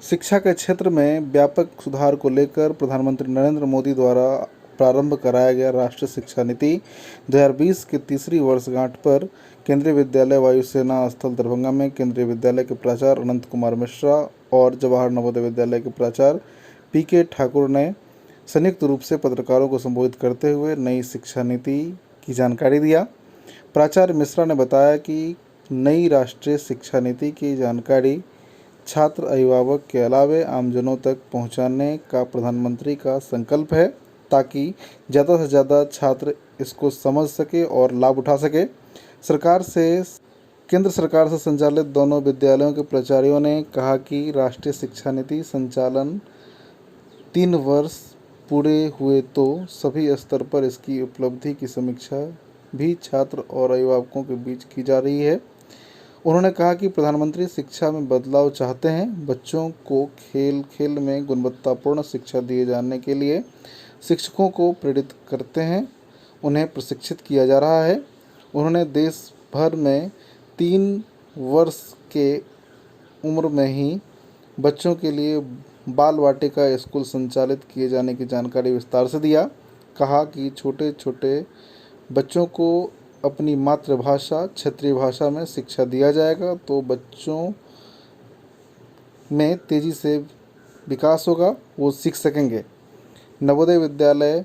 शिक्षा के क्षेत्र में व्यापक सुधार को लेकर प्रधानमंत्री नरेंद्र मोदी द्वारा प्रारंभ कराया गया राष्ट्रीय शिक्षा नीति 2020 की तीसरी वर्षगांठ पर केंद्रीय विद्यालय वायुसेना स्थल दरभंगा में केंद्रीय विद्यालय के प्राचार्य अनंत कुमार मिश्रा और जवाहर नवोदय विद्यालय के प्राचार्य पीके ठाकुर ने संयुक्त रूप से पत्रकारों को संबोधित करते हुए नई शिक्षा नीति की जानकारी दिया। प्राचार्य मिश्रा ने बताया कि नई राष्ट्रीय शिक्षा नीति की जानकारी छात्र अभिभावक के अलावे आमजनों तक पहुंचाने का प्रधानमंत्री का संकल्प है ताकि ज़्यादा से ज़्यादा छात्र इसको समझ सके और लाभ उठा सके। केंद्र सरकार से संचालित दोनों विद्यालयों के प्राचार्यों ने कहा कि राष्ट्रीय शिक्षा नीति संचालन 3 वर्ष पूरे हुए तो सभी स्तर पर इसकी उपलब्धि की समीक्षा भी छात्र और अभिभावकों के बीच की जा रही है। उन्होंने कहा कि प्रधानमंत्री शिक्षा में बदलाव चाहते हैं। बच्चों को खेल खेल में गुणवत्तापूर्ण शिक्षा दिए जाने के लिए शिक्षकों को प्रेरित करते हैं, उन्हें प्रशिक्षित किया जा रहा है। उन्होंने देश भर में 3 वर्ष के उम्र में ही बच्चों के लिए बाल वाटिका स्कूल संचालित किए जाने की जानकारी विस्तार से दिया। कहा कि छोटे छोटे बच्चों को अपनी मातृभाषा क्षेत्रीय भाषा में शिक्षा दिया जाएगा तो बच्चों में तेज़ी से विकास होगा, वो सीख सकेंगे। नवोदय विद्यालय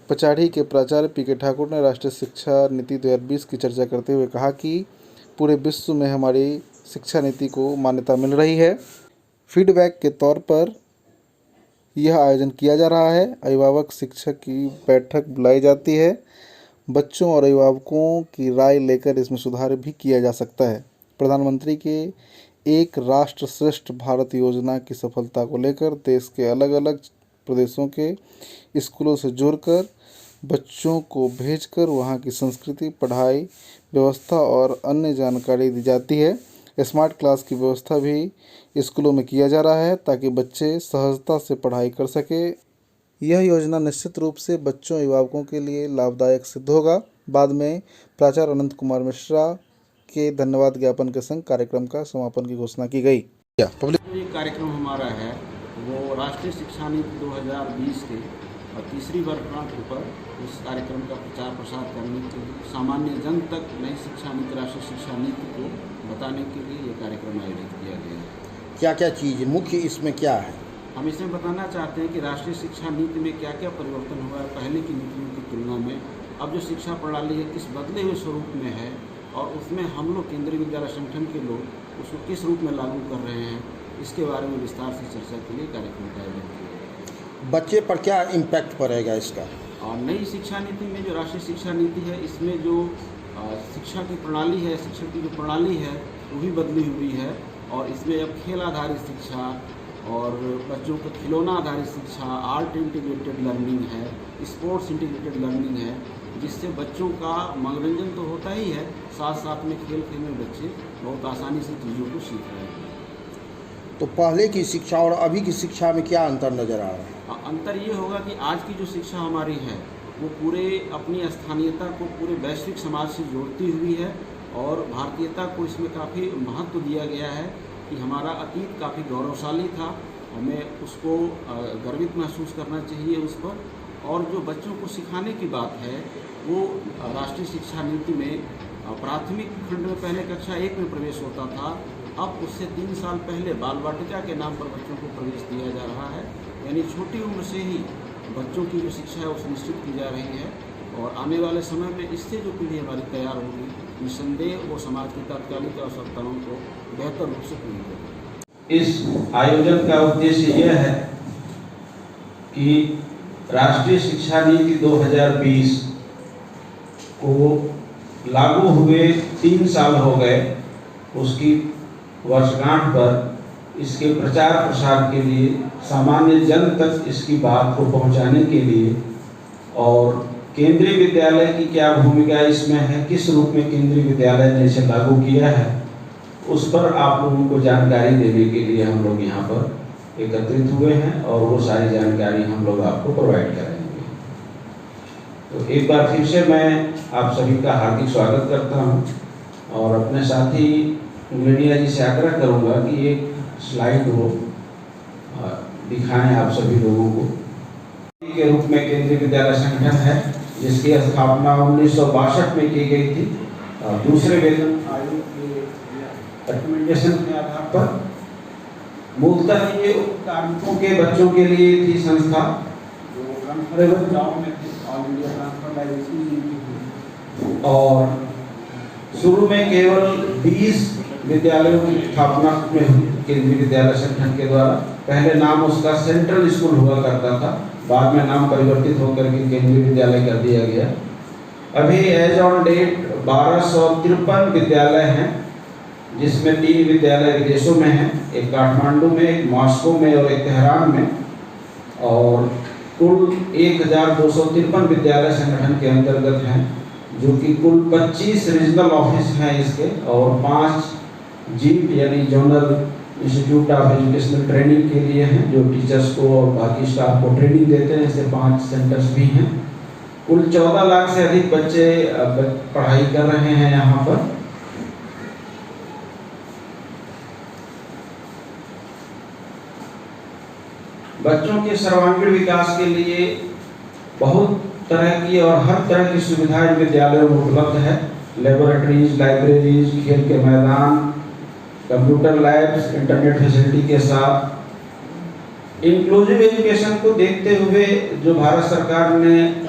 पचाड़ी के प्राचार्य पीके ठाकुर ने राष्ट्रीय शिक्षा नीति 2020 की चर्चा करते हुए कहा कि पूरे विश्व में हमारी शिक्षा नीति को मान्यता मिल रही है। फीडबैक के तौर पर यह आयोजन किया जा रहा है। अभिभावक शिक्षक की बैठक बुलाई जाती है। बच्चों और अभिभावकों की राय लेकर इसमें सुधार भी किया जा सकता है। प्रधानमंत्री के एक राष्ट्र श्रेष्ठ भारत योजना की सफलता को लेकर देश के अलग अलग प्रदेशों के स्कूलों से जुड़कर बच्चों को भेजकर वहां की संस्कृति, पढ़ाई व्यवस्था और अन्य जानकारी दी जाती है। स्मार्ट क्लास की व्यवस्था भी स्कूलों में किया जा रहा है ताकि बच्चे सहजता से पढ़ाई कर सके। यह योजना निश्चित रूप से बच्चों अभिभावकों के लिए लाभदायक सिद्ध होगा। बाद में प्राचार्य अनंत कुमार मिश्रा के धन्यवाद ज्ञापन के संग कार्यक्रम का समापन की घोषणा की गई। ये कार्यक्रम हमारा है वो राष्ट्रीय शिक्षा नीति 2020 के तीसरी वर्षगांठ पर उस कार्यक्रम का प्रचार प्रसार करने के लिए सामान्य जन तक नई शिक्षा नीति राष्ट्रीय शिक्षा नीति को बताने के लिए ये कार्यक्रम आयोजित किया गया है। क्या क्या चीज़ मुख्य इसमें क्या है? हम इसमें बताना चाहते हैं कि राष्ट्रीय शिक्षा नीति में क्या क्या परिवर्तन हुआ है पहले की नीतियों की तुलना में। अब जो शिक्षा प्रणाली है किस बदले हुए स्वरूप में है और उसमें हम लोग केंद्रीय विद्यालय संगठन के लोग उसको किस रूप में लागू कर रहे हैं, इसके बारे में विस्तार से चर्चा के लिए कार्यक्रम का आयोजन किया गया। बच्चे पर क्या इम्पैक्ट पड़ेगा इसका? और नई शिक्षा नीति में जो राष्ट्रीय शिक्षा नीति है इसमें जो शिक्षा की प्रणाली है, शिक्षा की जो प्रणाली है वो भी बदली हुई है और इसमें अब खेल आधारित शिक्षा और बच्चों को खिलौना आधारित शिक्षा, आर्ट इंटीग्रेटेड लर्निंग है, स्पोर्ट्स इंटीग्रेटेड लर्निंग है, जिससे बच्चों का मनोरंजन तो होता ही है, साथ साथ में खेल खेल में बच्चे बहुत आसानी से चीज़ों को सीख रहे हैं। तो पहले की शिक्षा और अभी की शिक्षा में क्या अंतर नज़र आ रहा है? अंतर ये होगा कि आज की जो शिक्षा हमारी है वो पूरे अपनी स्थानीयता को पूरे वैश्विक समाज से जोड़ती हुई है और भारतीयता को इसमें काफ़ी महत्व दिया गया है कि हमारा अतीत काफ़ी गौरवशाली था, हमें उसको गर्वित महसूस करना चाहिए उस पर। और जो बच्चों को सिखाने की बात है वो राष्ट्रीय शिक्षा नीति में प्राथमिक खंड में पहले कक्षा 1 में प्रवेश होता था, अब उससे 3 साल पहले बाल वाटिका के नाम पर बच्चों को प्रवेश दिया जा रहा है। यानी छोटी उम्र से ही बच्चों की जो शिक्षा है वो सुनिश्चित की जा रही है और आने वाले समय में इससे जो पीढ़ी हमारी तैयार होगी निसंदेह वो समाज की तात्कालिक आवश्यकताओं को बेहतर रूप से पूरी करेगी। इस आयोजन का उद्देश्य यह है कि राष्ट्रीय शिक्षा नीति 2020 को लागू हुए 3 साल हो गए, उसकी वर्षगांठ पर इसके प्रचार प्रसार के लिए, सामान्य जन तक इसकी बात को पहुंचाने के लिए और केंद्रीय विद्यालय की क्या भूमिका इसमें है, किस रूप में केंद्रीय विद्यालय ने इसे लागू किया है, उस पर आप लोगों को जानकारी देने के लिए हम लोग यहाँ पर एकत्रित हुए हैं और वो सारी जानकारी हम लोग आपको प्रोवाइड कराएंगे। तो एक बार फिर से मैं आप सभी का हार्दिक स्वागत करता हूँ और अपने साथी मीडिया जी से आग्रह करूँगा कि एक स्लाइड वो दिखाएं आप सभी लोगों को। के रूप में केंद्रीय विद्यालय संगठन है जिसकी स्थापना 1962 में की गई थी। दूसरे वेतन आयोग के रिकमेंडेशन के आधार पर मूलतः ये कार्मिकों के बच्चों के लिए थी संस्था जो ट्रांसफरेबल गाँव में थी, ऑल इंडिया ट्रांसफर लाइसेंस। और शुरू में केवल 20 विद्यालयों की स्थापना में हुई केंद्रीय विद्यालय संगठन के द्वारा। पहले नाम उसका सेंट्रल स्कूल हुआ करता था, बाद में नाम परिवर्तित होकर के केंद्रीय विद्यालय कर दिया गया। अभी एज ऑन डेट 1253 विद्यालय हैं, जिसमें 3 विद्यालय विदेशों में हैं, एक काठमांडू में, एक मॉस्को में और एक तेहरान में। और कुल 1253 विद्यालय संगठन के अंतर्गत हैं, जो कि कुल 25 रीजनल ऑफिस हैं इसके, और 5 जीप यानी zonal institute of educational training के लिए हैं, जो टीचर्स को और बाकी स्टाफ को ट्रेनिंग देते हैं। इससे 5 सेंटर्स भी हैं। कुल 14 लाख से अधिक बच्चे पढ़ाई कर रहे हैं यहाँ पर। बच्चों के सर्वांगीण विकास के लिए बहुत तरह की और हर तरह की सुविधाएं विद्यालयों में उपलब्ध है। लेबोरेटरीज, लाइब्रेरीज, खेल के मैदान, कंप्यूटर लैब्स, इंटरनेट फैसिलिटी के साथ इंक्लूसिव एजुकेशन को देखते हुए जो भारत सरकार ने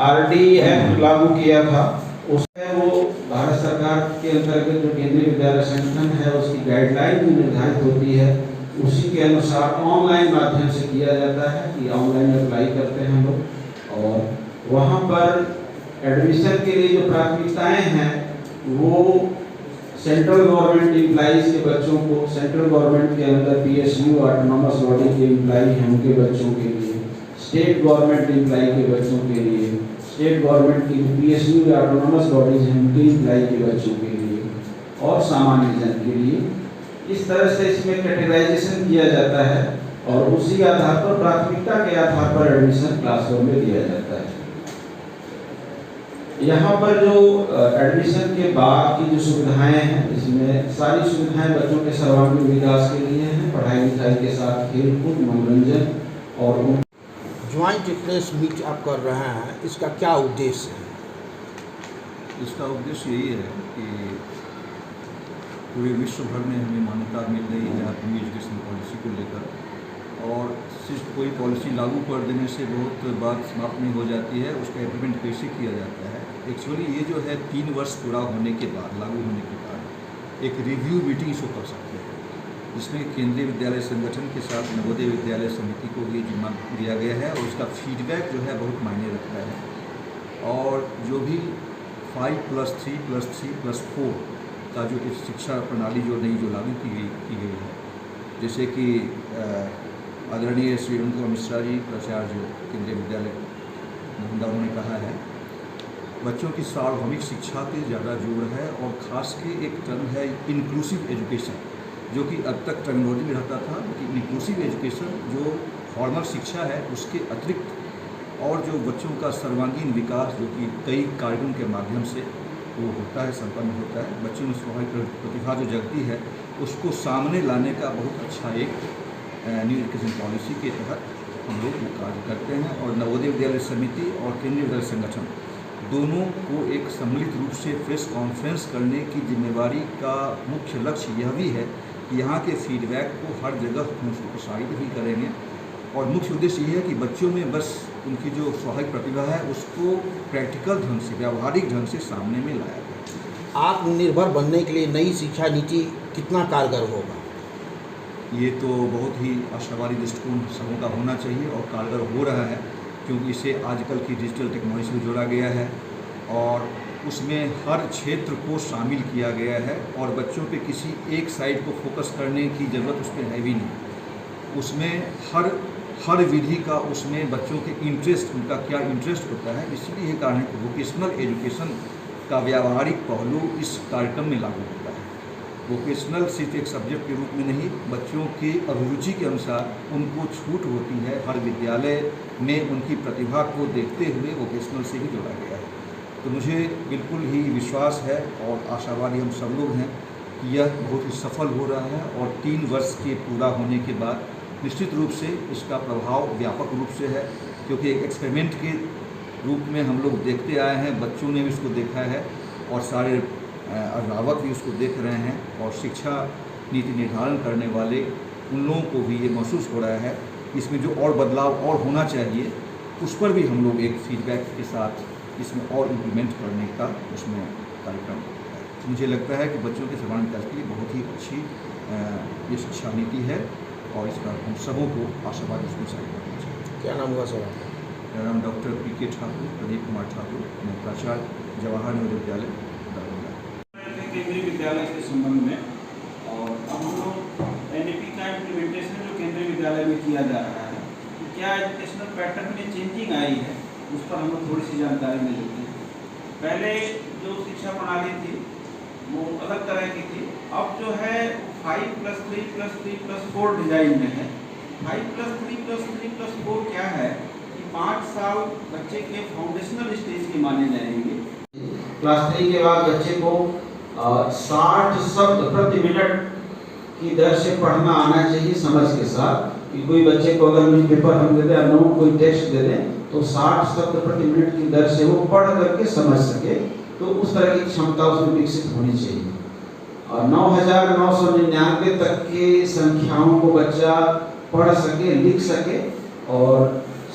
आरडी एक्ट लागू किया था, उसमें वो भारत सरकार के अंतर्गत जो केंद्रीय विद्यालय संगठन है उसकी गाइडलाइन निर्धारित होती है, उसी के अनुसार ऑनलाइन माध्यम से किया जाता है कि ऑनलाइन अप्लाई करते हैं लोग। और वहाँ पर एडमिशन के लिए जो प्राथमिकताएं हैं वो सेंट्रल गवर्नमेंट एम्प्लॉइज के बच्चों को, सेंट्रल गवर्नमेंट के अंदर पीएसयू ऑटोनॉमस बॉडी के एम्प्लॉई हैं उनके बच्चों के लिए, स्टेट गवर्नमेंट एम्प्लॉई के बच्चों के लिए, स्टेट गवर्नमेंट की पीएसयू ऑटोनॉमस बॉडीज हैं उनके एम्प्लॉई के बच्चों के लिए, और सामान्य जन के लिए। इस तरह से इसमें कैटेगराइजेशन किया जाता है और उसी आधार पर, प्राथमिकता के आधार पर एडमिशन क्लासरूम में दिया जाता है। यहाँ पर जो एडमिशन के बाद की जो सुविधाएं हैं, इसमें सारी सुविधाएं बच्चों के सर्वांगीण विकास के लिए हैं, पढ़ाई लिखाई के साथ खेलकूद, मनोरंजन। और ज्वाइंट प्रेस मीट आप कर रहे हैं, इसका क्या उद्देश्य है? इसका उद्देश्य यही है कि पूरे विश्व भर में हमें मान्यता मिल रही है अपनी एजुकेशन पॉलिसी को लेकर, और सिर्फ कोई पॉलिसी लागू कर देने से बहुत बात समाप्त नहीं हो जाती है, उसका इम्प्लीमेंट कैसे किया जाता है। एक्चुअली ये जो है 3 वर्ष पूरा होने के बाद, लागू होने के बाद एक रिव्यू मीटिंग इसको कर सकते हैं, जिसमें केंद्रीय विद्यालय संगठन के साथ नवोदय विद्यालय समिति को ये जिम्मा दिया गया है, और उसका फीडबैक जो है बहुत मायने रखता है। और जो भी 5+3+3+4 का जो शिक्षा प्रणाली जो नई जो लागू की गई है, जैसे कि आदरणीय श्री अनुप मिश्रा जी प्राचार्य केंद्रीय विद्यालय नालंदा ने कहा है, बच्चों की सार्वभौमिक शिक्षा पे ज़्यादा जोर है, और ख़ास के एक टर्म है इंक्लूसिव एजुकेशन, जो कि अब तक टर्मिनोलॉजी में रहता था, लेकिन इंक्लूसिव एजुकेशन जो फॉर्मल शिक्षा है उसके अतिरिक्त, और जो बच्चों का सर्वांगीण विकास जो कि कई कार्यक्रम के माध्यम से वो होता है, संपन्न होता है, बच्चों में स्वाभाविक प्रतिभा जो जगती है उसको सामने लाने का बहुत अच्छा एक न्यू एजुकेशन पॉलिसी के तहत हम लोग वो कार्य करते हैं। और नवोदय विद्यालय समिति और केंद्रीय विद्यालय संगठन दोनों को एक सम्मिलित रूप से प्रेस कॉन्फ्रेंस करने की जिम्मेवारी का मुख्य लक्ष्य यह भी है कि यहाँ के फीडबैक को हर जगह हम उसको प्रसारित भी करेंगे, और मुख्य उद्देश्य ये है कि बच्चों में बस उनकी जो स्वाभाविक प्रतिभा है उसको प्रैक्टिकल ढंग से, व्यावहारिक ढंग से सामने में लाया जाए। आत्मनिर्भर बनने के लिए नई शिक्षा नीति कितना कारगर होगा? ये तो बहुत ही आशावादी दृष्टिकोण सबों का होना चाहिए, और कारगर हो रहा है, क्योंकि इसे आजकल की डिजिटल टेक्नोलॉजी से जोड़ा गया है, और उसमें हर क्षेत्र को शामिल किया गया है, और बच्चों पे किसी एक साइड को फोकस करने की ज़रूरत उस पर है भी नहीं। उसमें हर विधि का, उसमें बच्चों के इंटरेस्ट, उनका क्या इंटरेस्ट होता है, इसलिए ये कारण है कि वोकेशनल एजुकेशन का व्यावहारिक पहलू इस कार्यक्रम में लागू होता है। वोकेशनल सिर्फ एक सब्जेक्ट के रूप में नहीं, बच्चों की अभिरुचि के अनुसार उनको छूट होती है, हर विद्यालय में उनकी प्रतिभा को देखते हुए वोकेशनल से ही जोड़ा गया है। तो मुझे बिल्कुल ही विश्वास है और आशावादी हम सब लोग हैं यह बहुत ही सफल हो रहा है और 3 वर्ष के पूरा होने के बाद निश्चित रूप से इसका प्रभाव व्यापक रूप से है, क्योंकि एक एक्सपेरिमेंट के रूप में हम लोग देखते आए हैं, बच्चों ने भी इसको देखा है और सारे अभिभावक भी उसको देख रहे हैं और शिक्षा नीति निर्धारण करने वाले उन लोगों को भी ये महसूस हो रहा है इसमें जो और बदलाव और होना चाहिए, उस पर भी हम लोग एक फीडबैक के साथ इसमें और इम्प्लीमेंट करने का उसमें कार्यक्रम है। मुझे लगता है कि बच्चों के सर्वांगीण विकास के लिए बहुत ही अच्छी ये शिक्षा नीति है और इस पर हम सबों को आशावाद इसमें शामिल करना चाहिए। क्या नाम हुआ सर? मेरा नाम डॉक्टर पी.के. ठाकुर, प्रदीप कुमार ठाकुर, मैं प्राचार्य जवाहर नवोदय विद्यालय दरभंगा। केंद्रीय विद्यालय के संबंध में और अब हम लोग एनईपी का इम्प्लीमेंटेशन जो केंद्रीय विद्यालय में किया जा रहा है, तो क्या एजुकेशनल पैटर्न में चेंजिंग आई है, उस पर हम लोग थोड़ी सी जानकारी ले लेते हैं। पहले जो शिक्षा प्रणाली थी वो अलग तरह की थी, अब जो है 5+3+3+4 डिजाइन में है। 5+3+3+4 क्या है कि 5 साल बच्चे के फाउंडेशनल स्टेज के माने जाएंगे। क्लास 3 के बाद बच्चे को 60 शब्द प्रति मिनट की दर से पढ़ना आना चाहिए समझ के साथ। कि कोई बच्चे को अगर न्यूज़पेपर हम दे दें, नोट कोई टेक्स्ट दे दें, तो 60 शब्द प्रति मिनट की दर से वो पढ़ करके समझ सके, तो उस तरह की क्षमता उसमें विकसित होनी चाहिए। और 9,999 तक की संख्याओं को बच्चा पढ़ सके, लिख सके और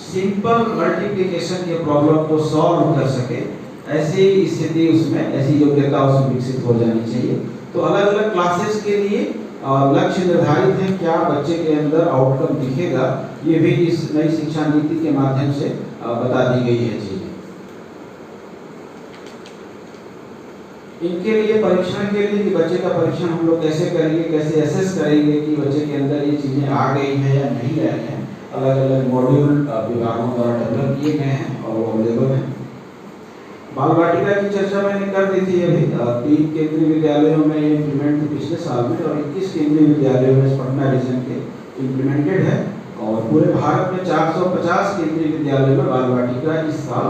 सिंपल मल्टीप्लिकेशन के प्रॉब्लम को सॉल्व कर सके, ऐसी स्थिति उसमें, ऐसी योग्यता उसमें विकसित हो जानी चाहिए। तो अलग अलग क्लासेस के लिए लक्ष्य निर्धारित हैं, क्या बच्चे के अंदर आउटकम दिखेगा, ये भी इस नई शिक्षा नीति के माध्यम से बता दी गई है चीजें। इनके लिए परीक्षण के लिए कि बच्चे का परीक्षण हम लोग कैसे करेंगे, कैसे एसेस करेंगे कि बच्चे के अंदर ये चीजें आ गई हैं या नहीं आई हैं, अलग अलग मॉड्यूल विभागों द्वारा डेवलप किए गए हैं और वो अवेलेबल हैं। बाल वाटिका की चर्चा मैंने कर दी थी अभी। 3 केंद्रीय विद्यालयों में ये इम्प्लीमेंट थी पिछले साल में और 21 केंद्रीय विद्यालयों में पटना रीजन के इम्प्लीमेंटेड है और पूरे भारत में 450 केंद्रीय विद्यालयों में बाल वाटिका इस साल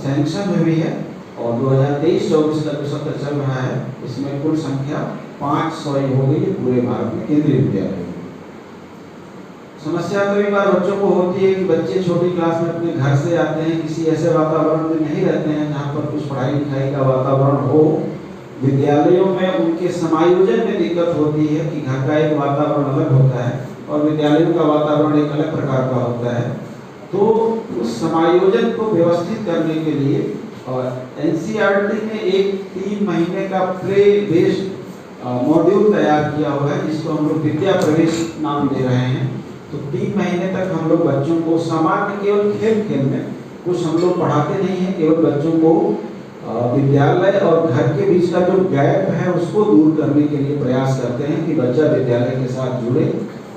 सैंक्शन हुई है और 2023-24 तक सत्र चल रहा है। इसमें कुल संख्या 500 हो गई है पूरे भारत में केंद्रीय विद्यालयों में। समस्या कई बार बच्चों को होती है कि बच्चे छोटी क्लास में अपने घर से आते हैं, किसी ऐसे वातावरण में नहीं रहते हैं जहाँ पर कुछ पढ़ाई लिखाई का वातावरण हो। विद्यालयों में उनके समायोजन में दिक्कत होती है कि घर का एक वातावरण अलग होता है और विद्यालयों का वातावरण एक अलग प्रकार का होता है। तो उस समायोजन को व्यवस्थित करने के लिए और एनसीईआरटी ने एक 3 महीने का प्ले बेस्ड मॉड्यूल तैयार किया हुआ है, जिसको हम लोग विद्या प्रवेश नाम दे रहे हैं। तो 3 महीने तक हम लोग बच्चों को सामान्य केवल खेल खेल में कुछ हम लोग पढ़ाते नहीं हैं, केवल बच्चों को विद्यालय और घर के बीच का जो गैप है उसको दूर करने के लिए प्रयास करते हैं कि बच्चा विद्यालय के साथ जुड़े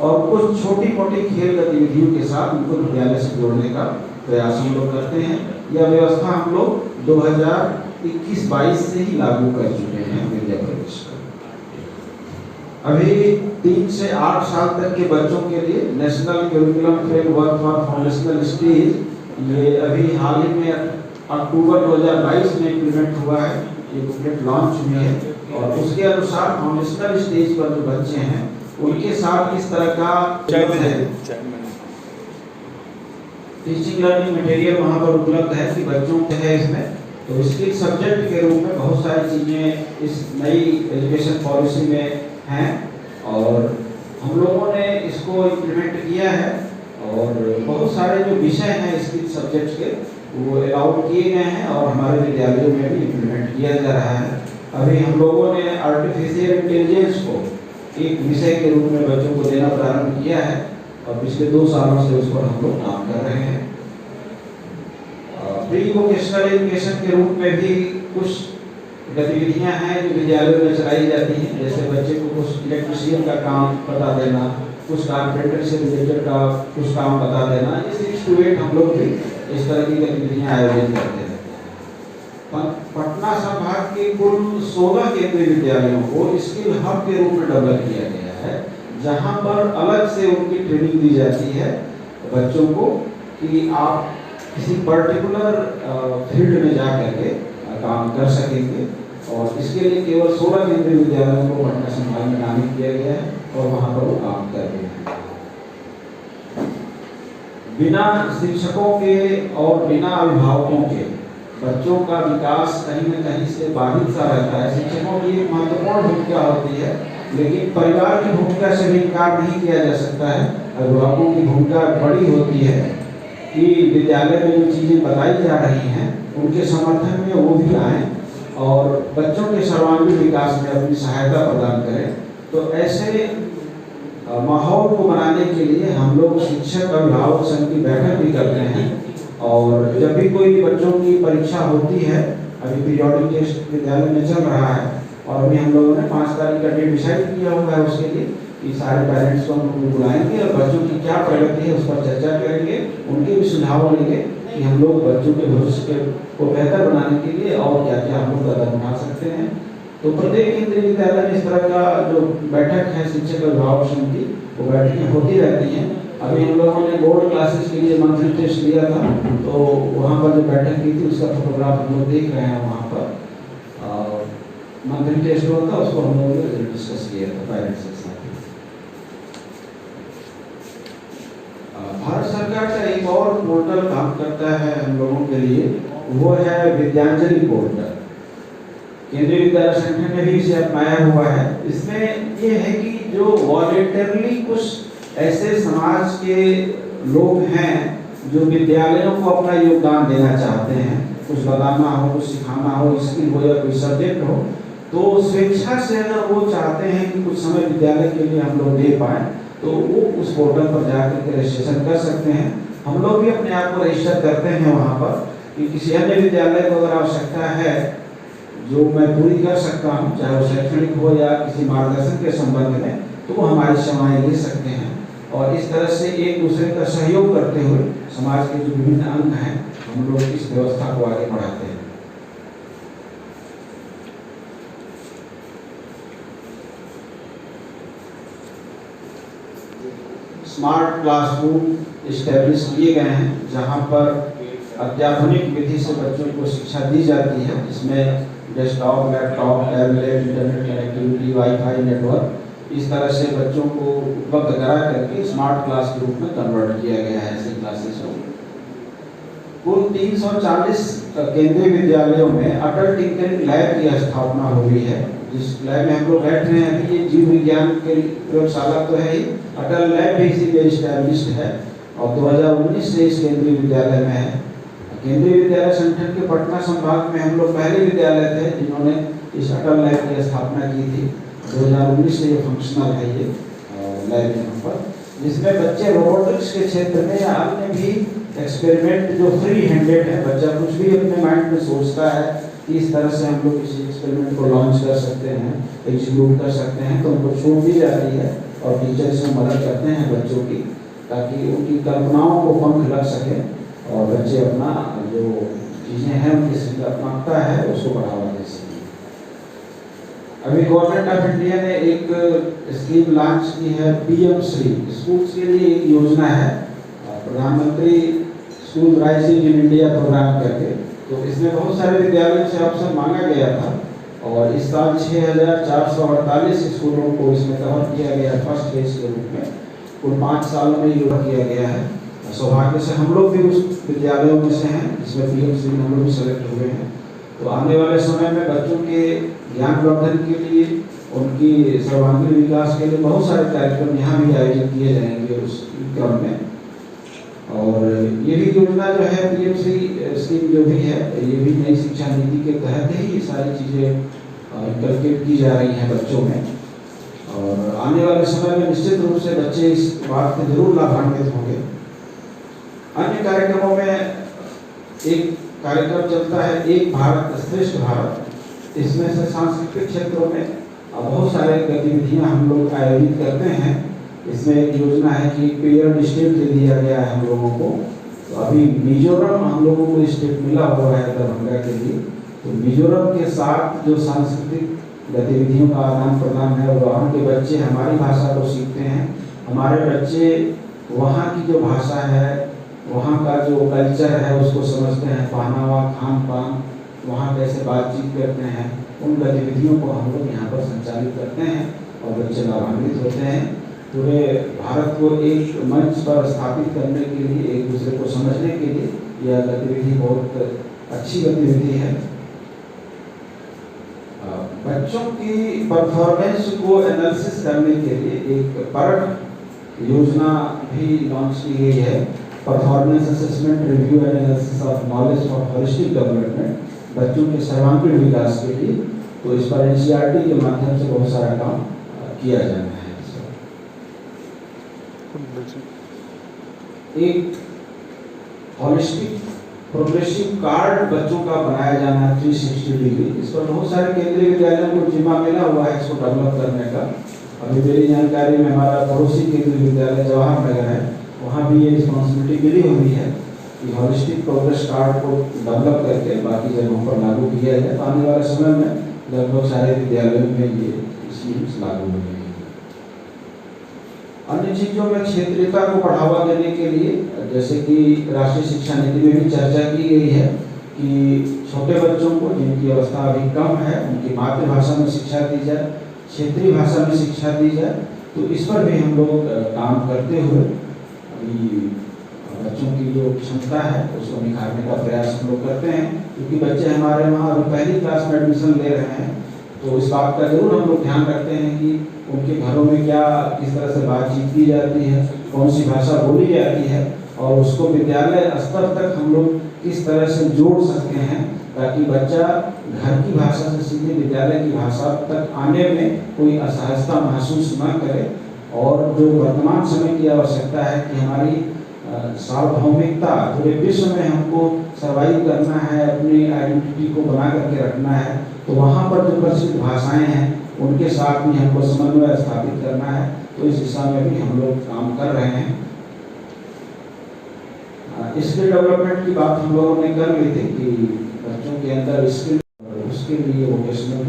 और कुछ छोटी मोटी खेल गतिविधियों के साथ उनको विद्यालय से जोड़ने का प्रयास हम लोग करते हैं। यह व्यवस्था हम लोग 2021-22 से ही लागू कर चुके हैं विद्या प्रवेश का। अभी 3 से 8 साल तक के बच्चों के लिए national curriculum framework for foundational stage ये अभी हाल ही में अक्टूबर 2022 में इम्प्लीमेंट हुआ है, ये बुकलेट लॉन्च हुई है और उसके अनुसार फाउंडेशनल स्टेज पर जो बच्चे हैं उनके साथ इस तरह का टीचिंग लर्निंग मटेरियल वहाँ पर उपलब्ध है कि बच्चों के है इसमें। तो स्किल सब्जेक्ट के रूप में बहुत सारी चीज़ें इस नई एजुकेशन पॉलिसी में हैं और हम लोगों ने इसको इम्प्लीमेंट किया है और बहुत सारे जो विषय हैं स्किल सब्जेक्ट्स के वो अलाउड किए गए हैं और हमारे विद्यालयों में भी इम्प्लीमेंट किया जा रहा है। अभी हम लोगों ने आर्टिफिशियल इंटेलिजेंस को एक विषय के रूप में बच्चों को देना प्रारंभ किया है और पिछले 2 सालों से उस पर हम लोग काम कर रहे हैं। प्री वोकेशनल एजुकेशन के रूप में भी कुछ गतिविधियां हैं जो विद्यालयों में चलाई जाती हैं, जैसे बच्चे को कुछ इलेक्ट्रिशियन का काम बता देना, कुछ कारपेंटर से रिलेटेड का कुछ काम बता देना। ये 6 to 8 हम लोग भी इस तरह की गतिविधियां आयोजित करते हैं। पटना संभाग के कुल 16 केंद्रीय विद्यालयों को स्किल हब के रूप में डेवलप किया गया है, जहां पर अलग से उनकी ट्रेनिंग दी जाती है बच्चों को कि आप किसी पर्टिकुलर फील्ड में जा करके काम कर सकेंगे और इसके लिए केवल 16 केंद्रीय विद्यालयों को पटना संभाग में नामित किया गया है और वहाँ पर वो काम कर रहे हैं। बिना शिक्षकों के और बिना अभिभावकों के बच्चों का विकास कहीं न कहीं से बाधित सा रहता है। शिक्षकों की एक महत्वपूर्ण भूमिका होती है, लेकिन परिवार की भूमिका से भी इनकार नहीं किया जा सकता है। अभिभावकों की भूमिका बड़ी होती है कि विद्यालय में जो चीज़ें बताई जा रही हैं उनके समर्थन में वो भी आएँ और बच्चों के सर्वांगीण विकास में अपनी सहायता प्रदान करें। तो ऐसे माहौल को बनाने के लिए हम लोग शिक्षक अभिभावक संघ की बैठक भी करते हैं और जब भी कोई बच्चों की परीक्षा होती है, अभी पीरियोडिक टेस्ट विद्यालय में चल रहा है और अभी हम लोगों ने 5 तारीख का डेट डिसाइड किया हुआ है उसके लिए कि सारे पेरेंट्स को हम बुलाएंगे और बच्चों की क्या प्रगति है उस पर चर्चा करेंगे, उनके भी सुझाव लेंगे कि हम लोग बच्चों के भविष्य को बेहतर बनाने के लिए और क्या क्या हम लोग कदम उठा सकते हैं। तो प्रत्येक केंद्रीय विद्यालय में इस तरह का जो बैठक है शिक्षक अभिभावक संघ की, वो बैठकें होती रहती हैं। अभी हम लोगों ने बोर्ड क्लासेस के लिए मंथली टेस्ट लिया था, तो वहाँ पर जो बैठक की थी उसका फोटोग्राफ हम लोग देख रहे हैं वहाँ पर। मंथली टेस्ट हुआ था, उसको हम लोगों ने डिस्कस किया था पेरेंट्स के साथ। भारत सरकार का एक और पोर्टल काम करता है हम लोगों के लिए, वो है विद्यांजलि पोर्टल। केंद्रीय विद्यालय संगठन ने भी इसे अपनाया हुआ है। इसमें ये है कि जो वॉलेंटरली कुछ ऐसे समाज के लोग हैं जो विद्यालयों को अपना योगदान देना चाहते हैं, कुछ बताना हो, कुछ सिखाना हो, स्किल हो या कोई सब्जेक्ट हो, तो स्वेच्छा से अगर वो चाहते हैं कि कुछ समय विद्यालय के लिए हम लोग दे पाएँ तो वो उस पोर्टल पर जाकर के रजिस्ट्रेशन कर सकते हैं। हम लोग भी अपने आप को रजिस्टर करते हैं वहाँ पर कि किसी अन्य विद्यालय को अगर आवश्यकता है जो मैं पूरी कर सकता हूँ, चाहे वो शैक्षणिक हो या किसी मार्गदर्शन के संबंध में, तो वो हमारी सेवाएं ले सकते हैं। और इस तरह से एक दूसरे का सहयोग करते हुए समाज के जो विभिन्न अंग हैं हम लोग इस व्यवस्था को आगे बढ़ाते हैं। स्मार्ट क्लासरूम इस्टेब्लिश किए गए हैं जहाँ पर अत्याधुनिक विधि से बच्चों को शिक्षा दी जाती है, जिसमें desktop, laptop, tablet, internet connectivity, wifi network, इस तरह से बच्चों को उपलब्ध करा करके स्मार्ट क्लास के रूप में कन्वर्ट किया गया है ऐसी क्लासेस को। कुल 340 केंद्रीय विद्यालयों में अटल टिंकरिंग लैब की स्थापना हुई है, जिस लैब में हम लोग बैठ रहे हैं अभी। ये जीव विज्ञान के प्रयोगशाला तो है ही, अटल लैब भी इसी में इस्टेब्लिश्ड है और 2019 से इस केंद्रीय विद्यालय में है। केंद्रीय विद्यालय संगठन के पटना संभाग में हम लोग पहले विद्यालय थे जिन्होंने इस अटल लैब की स्थापना की थी। 2019 से ये फंक्शनल है ये लैब यहाँ पर, जिसमें बच्चे रोबोटिक्स के क्षेत्र में या अन्य भी एक्सपेरिमेंट जो फ्री हैंडेड है, बच्चा कुछ भी अपने माइंड में सोचता है कि इस तरह से हम लोग किसी एक्सपेरिमेंट को लॉन्च कर सकते हैं, एग्जीक्यूट कर सकते हैं, तो उनको छूट दी जाती है और टीचर इसमें मदद करते हैं बच्चों की, ताकि उनकी कल्पनाओं को पंख लग सके और बच्चे अपना जो चीज़ें हैं उनकी सृजनात्मकता है उसको बढ़ावा दे सकें। अभी गवर्नमेंट ऑफ इंडिया ने एक स्कीम लॉन्च की है, PM श्री स्कूल्स के लिए एक योजना है, प्रधानमंत्री school rising in India programme करके। तो इसमें बहुत सारे विद्यालयों से ऑप्शन मांगा गया था और इस साल 6448 स्कूलों को इसमें कवर किया गया फर्स्ट फेज के रूप में। कुल 5 सालों में ये किया गया है। सौभाग्य से हम लोग भी उस विद्यालयों में से हैं जिसमें PM श्री हम लोग भी सेलेक्ट हुए हैं। तो आने वाले समय में बच्चों के ज्ञानवर्धन के लिए, उनकी सर्वांगीण विकास के लिए बहुत सारे कार्यक्रम यहाँ भी आयोजित किए जाएंगे उस क्रम में। और ये भी योजना जो है PM श्री स्कीम जो भी है, ये भी नई शिक्षा नीति के तहत ही ये सारी चीज़ें इनकलकेट की जा रही हैं बच्चों में। और आने वाले समय में निश्चित रूप से बच्चे इस बात से जरूर लाभान्वित होंगे। अन्य कार्यक्रमों में एक कार्यक्रम चलता है एक भारत श्रेष्ठ भारत। इसमें से सांस्कृतिक क्षेत्रों में बहुत सारे गतिविधियां हम लोग आयोजित करते हैं। इसमें एक योजना है कि पेयर डिस्ट्रिक्ट दे दिया गया है हम लोगों को। तो अभी मिजोरम हम लोगों को डिस्ट्रिक्ट मिला हुआ है दरभंगा के लिए। तो मिजोरम के साथ जो सांस्कृतिक गतिविधियों का आदान प्रदान है, वहाँ के बच्चे हमारी भाषा को सीखते हैं, हमारे बच्चे वहाँ की जो भाषा है, वहाँ का जो कल्चर है उसको समझते हैं, पहनावा, खान पान वहाँ कैसे बातचीत करते हैं, उन गतिविधियों को हम लोग यहाँ पर संचालित करते हैं और बच्चे लाभान्वित होते हैं। पूरे भारत को एक मंच पर स्थापित करने के लिए, एक दूसरे को समझने के लिए यह गतिविधि बहुत अच्छी गतिविधि है। बच्चों की परफॉर्मेंस को एनालिसिस करने के लिए एक परख योजना भी लॉन्च की गई है, performance assessment review and analysis of knowledge for holistic development, बच्चों के सर्वांगीण विकास के लिए। तो इस पर NCERT के माध्यम से बहुत सारा काम किया जाना है। एक हॉलिस्टिक प्रोग्रेसिव कार्ड बच्चों का बनाया जाना है 360 डिग्री। इस पर बहुत सारे केंद्रीय विद्यालयों को जिम्मा मिला हुआ है इसको डेवलप करने का। अभी मेरी जानकारी में हमारा पड़ोसी केंद्रीय विद्यालय जवाहर नगर है, वहाँ भी ये रिस्पॉन्सिबिलिटी मिली हुई है कि हॉलिस्टिक प्रोग्रेस कार्ड को डेवलप करके बाकी जगहों पर लागू किया जाए। तो आने वाले समय में लगभग सारे विद्यालयों में ये स्कीम्स लागू होंगी। अन्य चीज़ों में क्षेत्रीयता को बढ़ावा देने के लिए, जैसे कि राष्ट्रीय शिक्षा नीति में भी चर्चा की गई है कि छोटे बच्चों को जिनकी अवस्था अभी कम है उनकी मातृभाषा में शिक्षा दी जाए, क्षेत्रीय भाषा में शिक्षा दी जाए। तो इस पर भी हम लोग काम करते हुए अभी बच्चों की जो क्षमता है उसको निखारने का प्रयास हम लोग करते हैं। क्योंकि बच्चे हमारे वहाँ अभी पहली क्लास में एडमिशन ले रहे हैं, तो इस बात का जरूर हम लोग ध्यान रखते हैं कि उनके घरों में क्या किस तरह से बातचीत की जाती है, कौन सी भाषा बोली जाती है, और उसको विद्यालय स्तर तक हम लोग किस तरह से जोड़ सकते हैं ताकि बच्चा घर की भाषा से सीधे विद्यालय की भाषा तक आने में कोई असहजता महसूस न करे। और जो वर्तमान समय की आवश्यकता है कि हमारी सार्वभौमिकता पूरे विश्व में हमको सर्वाइव करना है, अपनी आइडेंटिटी को बना करके रखना है, तो वहाँ पर जो प्रचलित भाषाएं हैं उनके साथ भी हमको समन्वय स्थापित करना है। तो इस दिशा में भी हम लोग काम कर रहे हैं। स्किल डेवलपमेंट की बात हम लोगों ने कर ली थी कि बच्चों के अंदर स्किल, उसके लिए वोकेशनल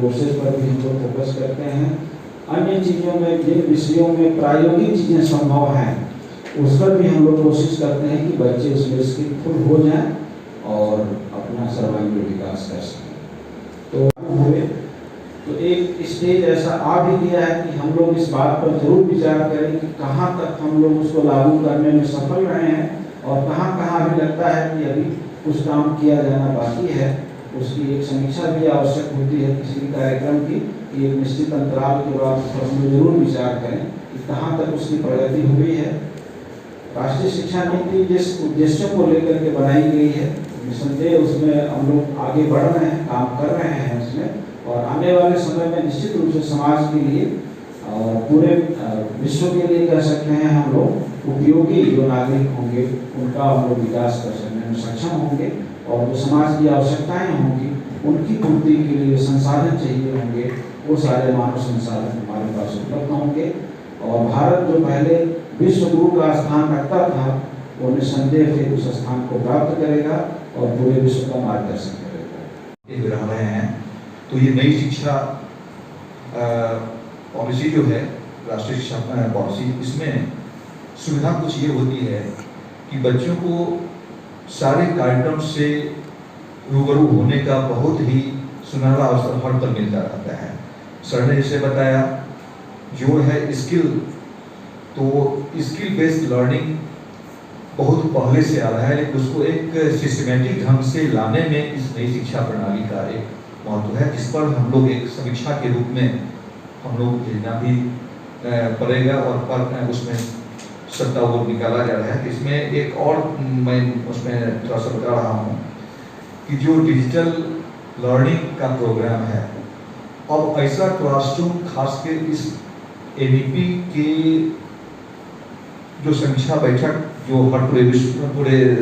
कोर्सेज पर भी हम लोग फोकस करते हैं। अन्य चीज़ों में, जिन विषयों में प्रायोगिक चीज़ें संभव हैं उस पर भी हम लोग कोशिश करते हैं कि बच्चे उसमें स्किलफुल हो जाएं और अपना सर्वांगीण विकास कर सकें। तो एक स्टेज ऐसा आ भी गया है कि हम लोग इस बात पर जरूर विचार करें कि कहाँ तक हम लोग उसको लागू करने में सफल रहे हैं और कहाँ कहाँ अभी लगता है कि अभी कुछ काम किया जाना बाकी है। उसकी एक समीक्षा भी आवश्यक होती है किसी भी कार्यक्रम की, कि एक निश्चित अंतराल के बाद उस पर हम लोग जरूर विचार करें कि कहाँ तक उसकी प्रगति हुई है। राष्ट्रीय शिक्षा नीति जिस उद्देश्यों को लेकर के बनाई गई है, निसंदेह उसमें हम लोग आगे बढ़ रहे हैं, काम कर रहे हैं उसमें। और आने वाले समय में निश्चित रूप से समाज के लिए और पूरे विश्व के लिए कह सकते हैं हम लोग उपयोगी जो नागरिक होंगे उनका हम लोग विकास कर सकने में सक्षम होंगे। और जो समाज की आवश्यकताएं होंगी उनकी पूर्ति के लिए संसाधन चाहिए होंगे, वो सारे मानव संसाधन हमारे पास उपलब्ध होंगे। और भारत जो पहले विश्व गुरु का स्थान रखता था वो निसंदेह फिर उस स्थान को प्राप्त करेगा और पूरे विश्व का मार्गदर्शन करेगा। रह रहे हैं तो ये नई शिक्षा पॉलिसी जो है, राष्ट्रीय शिक्षा पॉलिसी, इसमें सुविधा कुछ ये होती है कि बच्चों को सारे कार्यक्रम से रूबरू होने का बहुत ही सुनहरा अवसर हर पर मिलता रहता है। सर ने जैसे बताया जो है स्किल, तो स्किल बेस्ड लर्निंग बहुत पहले से आ रहा है, लेकिन उसको एक सिस्टमेटिक ढंग से लाने में इस नई शिक्षा प्रणाली का एक महत्व है, जिस पर हम लोग एक समीक्षा के रूप में हम लोग भेजना भी पड़ेगा और पर उसमें सत्ता वो निकाला जा रहा है। इसमें एक और मैं उसमें थोड़ा सा बता रहा हूँ कि जो डिजिटल लर्निंग का प्रोग्राम है, अब ऐसा क्लासरूम खासकर इस एनईपी के जो समीक्षा बैठक जो हर पूरे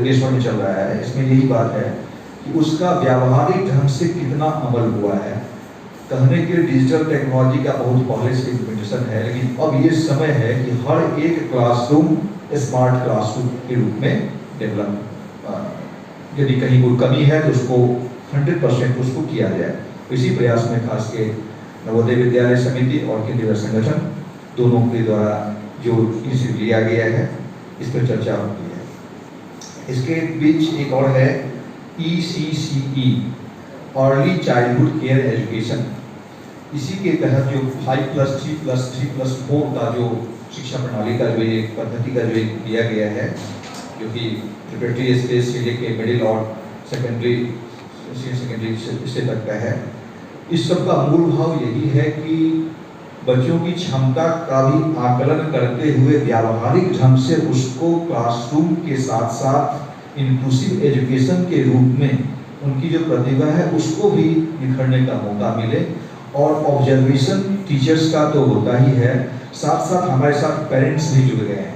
देश में चल रहा है, इसमें यही बात है कि उसका व्यावहारिक ढंग से कितना अमल हुआ है। कहने के डिजिटल टेक्नोलॉजी का बहुत पहले से इम्प्लीमेंटेशन है, लेकिन अब ये समय है कि हर एक क्लासरूम स्मार्ट क्लासरूम के रूप में डेवलप, यदि कहीं कोई कमी है तो उसको 100% उसको किया जाए। इसी प्रयास में खास के नवोदय विद्यालय समिति और केंद्रीय संगठन दोनों के द्वारा जो इनिशिएटिव लिया गया है, इस पर चर्चा होती है। इसके बीच एक और है ECCE early childhood care education. इसी के तहत जो 5+3+3+4 का जो शिक्षा प्रणाली का जो एक पद्धति का जो एक दिया गया है, जो कि प्रिपरेटरी स्टेज से लेके मिडिल और सेकेंडरी स्टेज तक का है। इस सब का मूल भाव यही है कि बच्चों की क्षमता का भी आकलन करते हुए व्यावहारिक ढंग से उसको क्लासरूम के साथ साथ इंक्लूसिव एजुकेशन के रूप में उनकी जो प्रतिभा है उसको भी निखरने का मौका मिले। और ऑब्जर्वेशन टीचर्स का तो होता ही है, साथ साथ हमारे साथ पेरेंट्स भी जुड़ गए हैं।